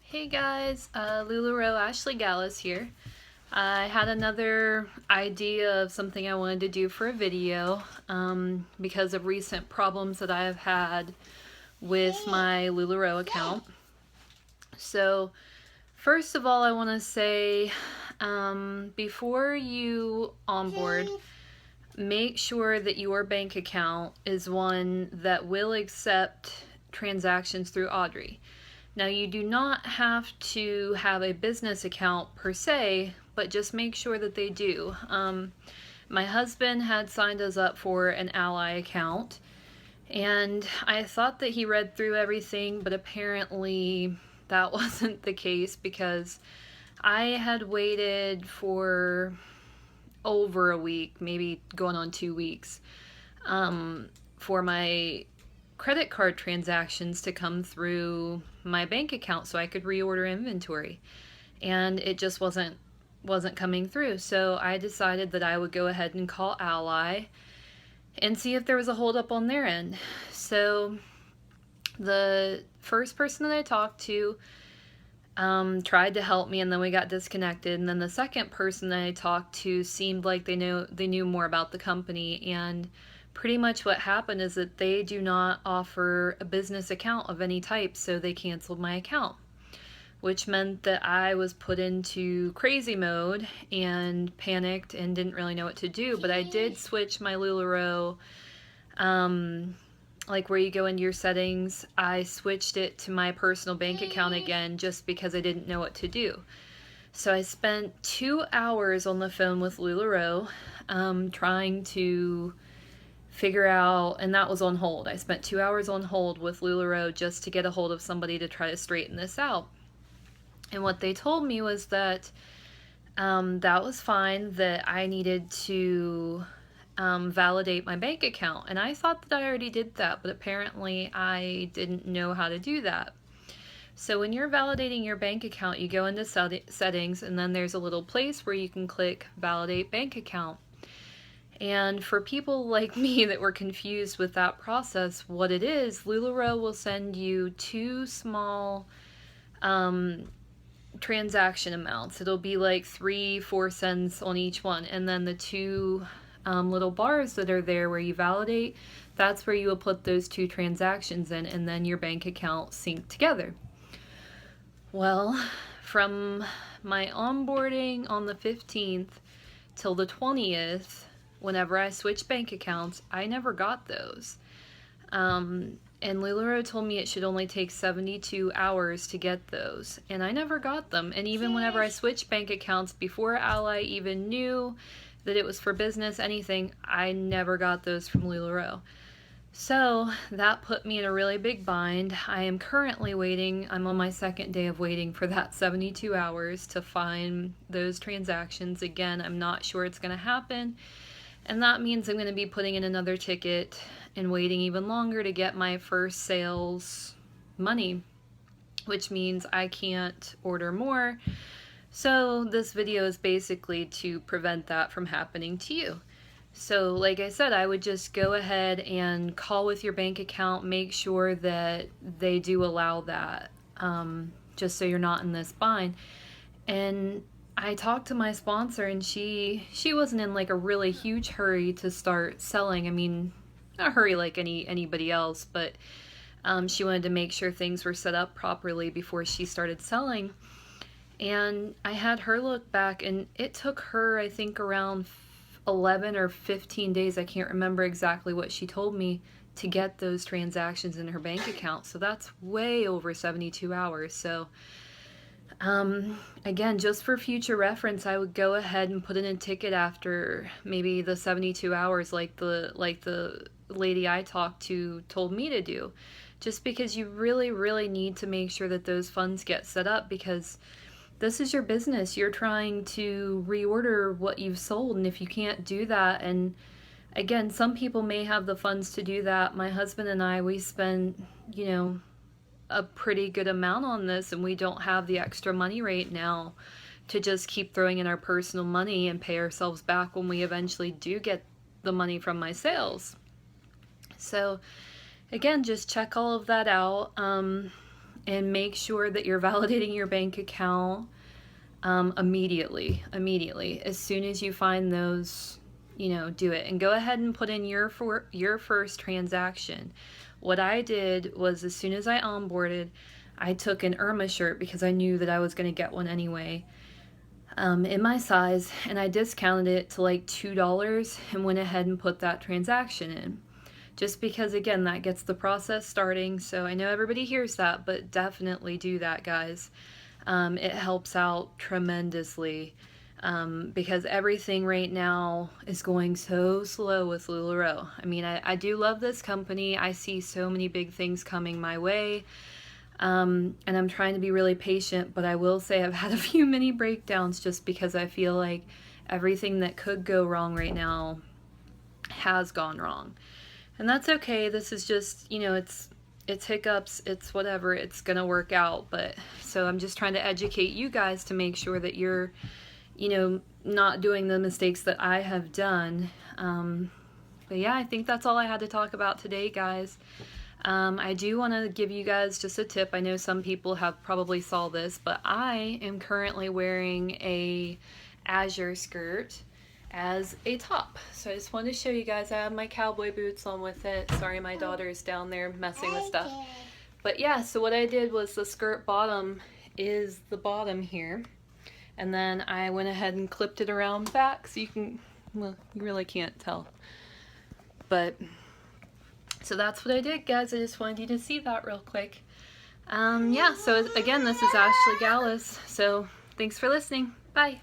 Hey guys, Lularoe Ashley Gallus here. I had another idea of something I wanted to do for a video because of recent problems that I have had with my Lularoe account. So first of all, I want to say before you onboard, make sure that your bank account is one that will accept transactions through Audrey. Now, you do not have to have a business account per se, but just make sure that they do. My husband had signed us up for an Ally account, and I thought that he read through everything, but apparently that wasn't the case because I had waited for over a week, maybe going on 2 weeks, for my credit card transactions to come through my bank account so I could reorder inventory, and it just wasn't coming through. So I decided that I would go ahead and call Ally and see if there was a holdup on their end. So the first person that I talked to tried to help me, and then we got disconnected. And then the second person that I talked to seemed like they knew more about the company, and pretty much what happened is that they do not offer a business account of any type, so they canceled my account, which meant that I was put into crazy mode and panicked and didn't really know what to do. But I did switch my Lularoe, like where you go into your settings, I switched it to my personal bank account again just because I didn't know what to do. So I spent 2 hours on the phone with Lularoe trying to figure out, and that was on hold. I spent 2 hours on hold with Lularoe just to get a hold of somebody to try to straighten this out. And what they told me was that that was fine, that I needed to validate my bank account. And I thought that I already did that, but apparently I didn't know how to do that. So when you're validating your bank account, you go into settings, and then there's a little place where you can click validate bank account. And for people like me that were confused with that process, what it is, Lularoe will send you two small transaction amounts. It'll be like 3-4 cents on each one, and then the two little bars that are there where you validate, that's where you will put those two transactions in, and then your bank account sync together. Well, from my onboarding on the 15th till the 20th, whenever I switched bank accounts, I never got those. And Lularoe told me it should only take 72 hours to get those, and I never got them. And even whenever I switched bank accounts, before Ally even knew that it was for business, anything, I never got those from Lularoe. So that put me in a really big bind. I am currently waiting, I'm on my second day of waiting for that 72 hours to find those transactions. Again, I'm not sure it's going to happen. And that means I'm going to be putting in another ticket and waiting even longer to get my first sales money, which means I can't order more. So this video is basically to prevent that from happening to you. So like I said, I would just go ahead and call with your bank account, make sure that they do allow that, just so you're not in this bind. And I talked to my sponsor, and she wasn't in like a really huge hurry to start selling. I mean, not a hurry like anybody else, but she wanted to make sure things were set up properly before she started selling. And I had her look back, and it took her, I think, around 11 or 15 days, I can't remember exactly what she told me, to get those transactions in her bank account. So that's way over 72 hours. So again, just for future reference, I would go ahead and put in a ticket after maybe the 72 hours, like the lady I talked to told me to do, just because you really need to make sure that those funds get set up, because this is your business. You're trying to reorder what you've sold, and if you can't do that, and again, some people may have the funds to do that. My husband and I, we spent, a pretty good amount on this, and we don't have the extra money right now to just keep throwing in our personal money and pay ourselves back when we eventually do get the money from my sales. So again, just check all of that out. and make sure that you're validating your bank account immediately. As soon as you find those, do it. And go ahead and put in your first transaction. What I did was, as soon as I onboarded, I took an Irma shirt because I knew that I was going to get one anyway, in my size, and I discounted it to like $2 and went ahead and put that transaction in. Just because, again, that gets the process starting. So I know everybody hears that, but definitely do that, guys. It helps out tremendously, because everything right now is going so slow with Lularoe. I mean, I do love this company. I see so many big things coming my way. And I'm trying to be really patient, but I will say I've had a few mini breakdowns just because I feel like everything that could go wrong right now has gone wrong. And that's okay. This is just, it's hiccups, it's whatever, it's gonna work out. But so I'm just trying to educate you guys to make sure that you're, not doing the mistakes that I have done. But yeah, I think that's all I had to talk about today, guys. I do want to give you guys just a tip. I know some people have probably saw this, but I am currently wearing a azure skirt as a top. So I just wanted to show you guys. I have my cowboy boots on with it. Sorry, my daughter's down there messing with stuff. But yeah, so what I did was the skirt bottom is the bottom here. And then I went ahead and clipped it around back so you can, well, you really can't tell. But so that's what I did, guys. I just wanted you to see that real quick. Yeah, so again, this is Ashley Gallus. So thanks for listening. Bye.